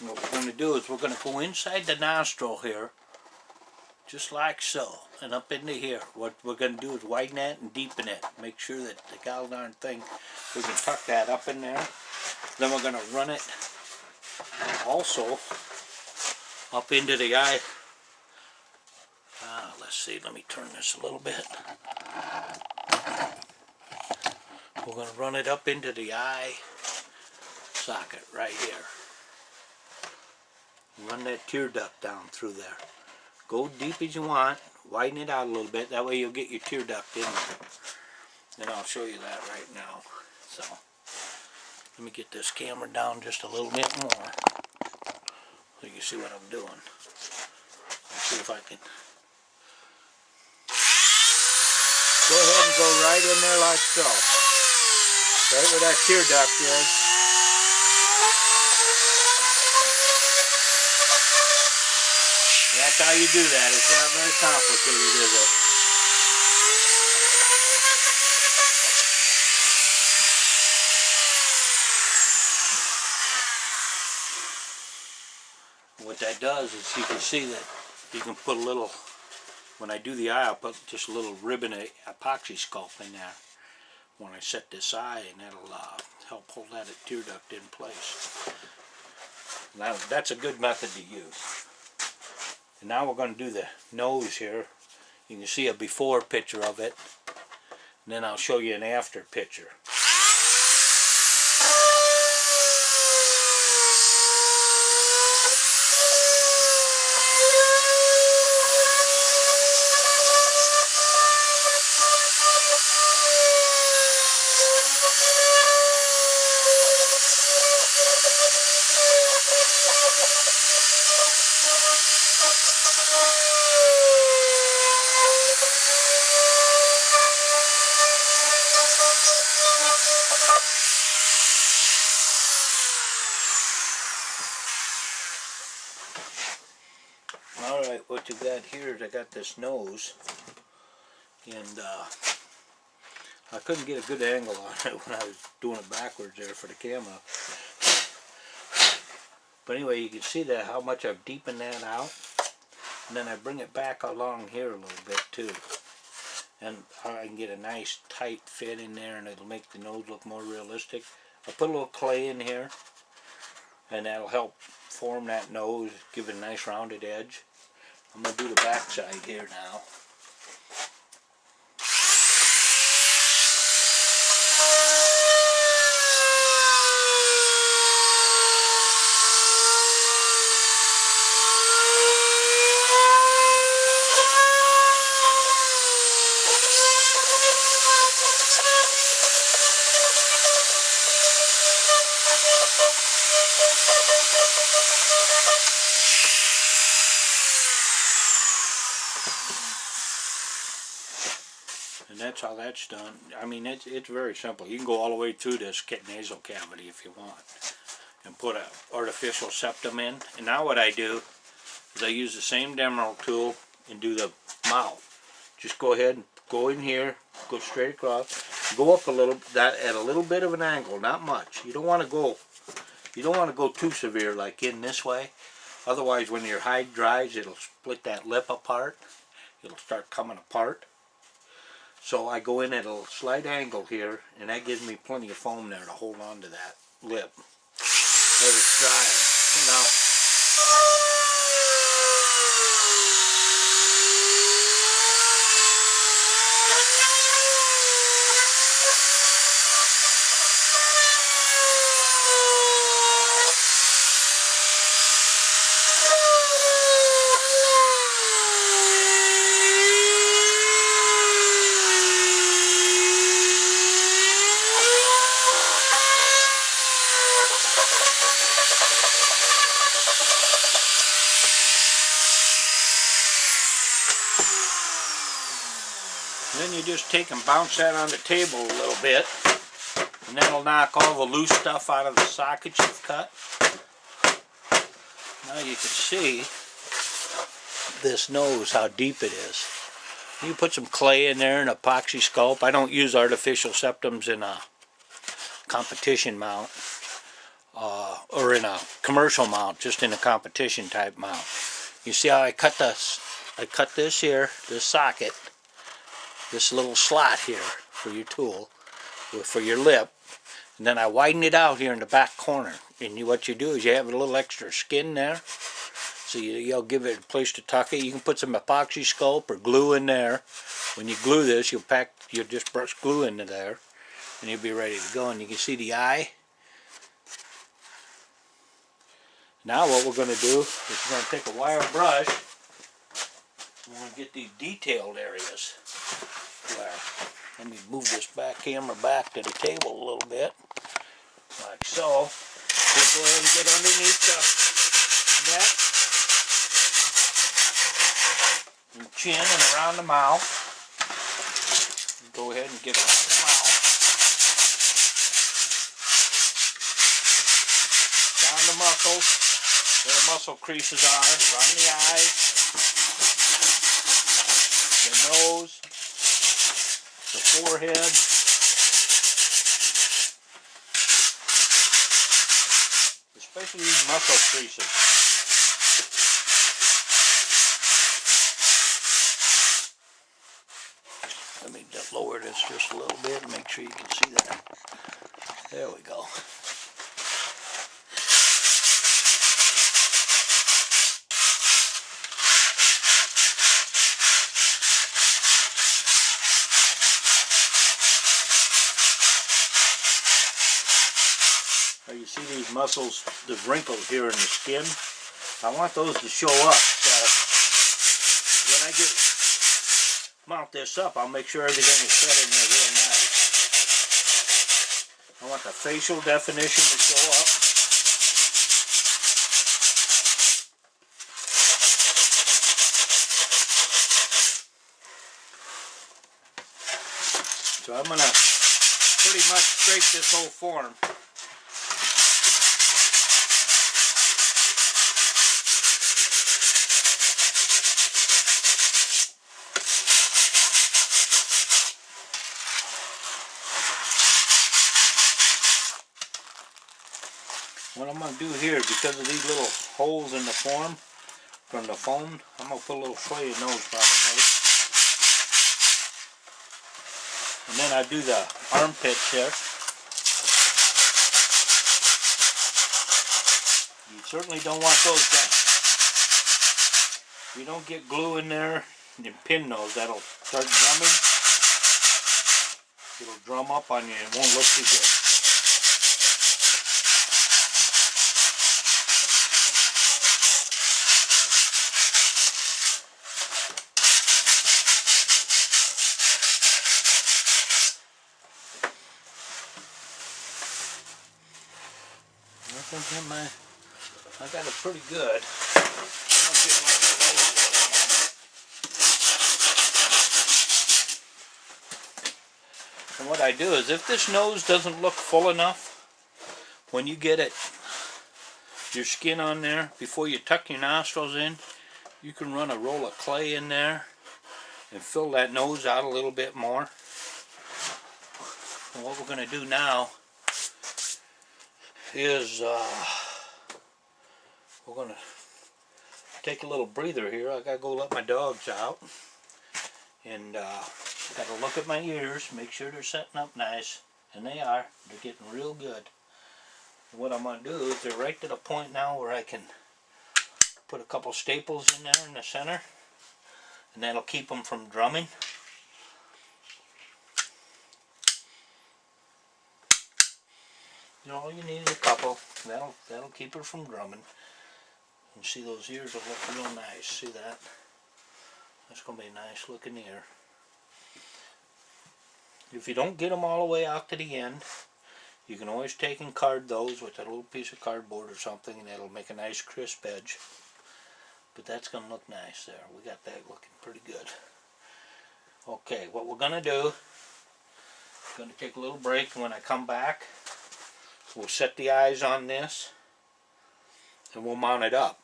What we're going to do is we're going to go inside the nostril here, just like so, and up into here. What we're going to do is widen that and deepen it. Make sure that the god darn thing, we can tuck that up in there. Then we're going to run it also up into the eye. Let's see, let me turn this a little bit. We're going to run it up into the eye socket right here. Run that tear duct down through there. Go deep as you want, widen it out a little bit, that way you'll get your tear duct in there. And I'll show you that right now. So, let me get this camera down just a little bit more so you can see what I'm doing. Let's see if I can. Go ahead and go right in there like so. Right where that tear duct is. That's how you do that. It's not very complicated, is it? What that does is you can see that you can put a little, when I do the eye, I'll put just a little ribbon of epoxy sculpt in there when I set this eye, and that'll help hold that tear duct in place. Now, that's a good method to use. And now we're going to do the nose here. You can see a before picture of it, and then I'll show you an after picture. Alright, what you got here is I got this nose, and I couldn't get a good angle on it when I was doing it backwards there for the camera. But anyway, you can see that how much I've deepened that out, and then I bring it back along here a little bit too, and I can get a nice tight fit in there, and it'll make the nose look more realistic. I put a little clay in here, and that'll help form that nose, give it a nice rounded edge. I'm going to do the back side here now. And that's how that's done. I mean, it's very simple. You can go all the way through this nasal cavity if you want, and put an artificial septum in. And now what I do is I use the same Demerol tool and do the mouth. Just go ahead and go in here, go straight across, go up a little, that at a little bit of an angle, not much. You don't want to go too severe, like in this way. Otherwise, when your hide dries, it'll split that lip apart. It'll start coming apart. So I go in at a slight angle here, and that gives me plenty of foam there to hold on to that lip. Let it dry, you know. Then you just take and bounce that on the table a little bit, and that'll knock all the loose stuff out of the sockets you've cut. Now you can see this nose, how deep it is. You put some clay in there and epoxy sculpt. I don't use artificial septums in a competition mount. or in a commercial mount, just in a competition type mount. You see how I cut this? I cut this here, this socket, this little slot here for your tool, for your lip, and then I widen it out here in the back corner. And what you do is you have a little extra skin there, so you'll give it a place to tuck it. You can put some epoxy sculpt or glue in there. When you glue this, you'll just brush glue into there, and you'll be ready to go. And you can see the eye. Now what we're going to do is we're going to take a wire brush. We're going to get these detailed areas. Let me move this camera back to the table a little bit, like so. We'll go ahead and get underneath the neck and chin and around the mouth. Go ahead and get around the mouth, down the muscles, where the muscle creases are, around the eyes, the nose, the forehead, especially these muscle creases. Let me just lower this just a little bit and make sure you can see that. There we go. You see these muscles, the wrinkles here in the skin? I want those to show up. So when I mount this up, I'll make sure everything is set in there real nice. I want the facial definition to show up. So I'm going to pretty much scrape this whole form. What I'm going to do here, because of these little holes in the form from the foam, I'm going to put a little sway in those probably. And then I do the armpits here. You certainly don't want those down. If you don't get glue in there and pin those, that'll start drumming. It'll drum up on you and it won't look too good. I got it pretty good. And what I do is, if this nose doesn't look full enough, when you get it, your skin on there, before you tuck your nostrils in, you can run a roll of clay in there and fill that nose out a little bit more. And what we're going to do now is we're going to take a little breather here. I got to go let my dogs out, and got to look at my ears, make sure they're setting up nice, and they are. They're getting real good. And what I'm going to do is they're right to the point now where I can put a couple staples in there in the center, and that'll keep them from drumming. All you need is a couple. That'll keep her from drumming. And see, those ears will look real nice. See that? That's going to be a nice looking ear. If you don't get them all the way out to the end, you can always take and card those with a little piece of cardboard or something, and that'll make a nice crisp edge. But that's going to look nice there. We got that looking pretty good. Okay, what we're going to do, I'm going to take a little break, and when I come back, we'll set the eyes on this, and we'll mount it up.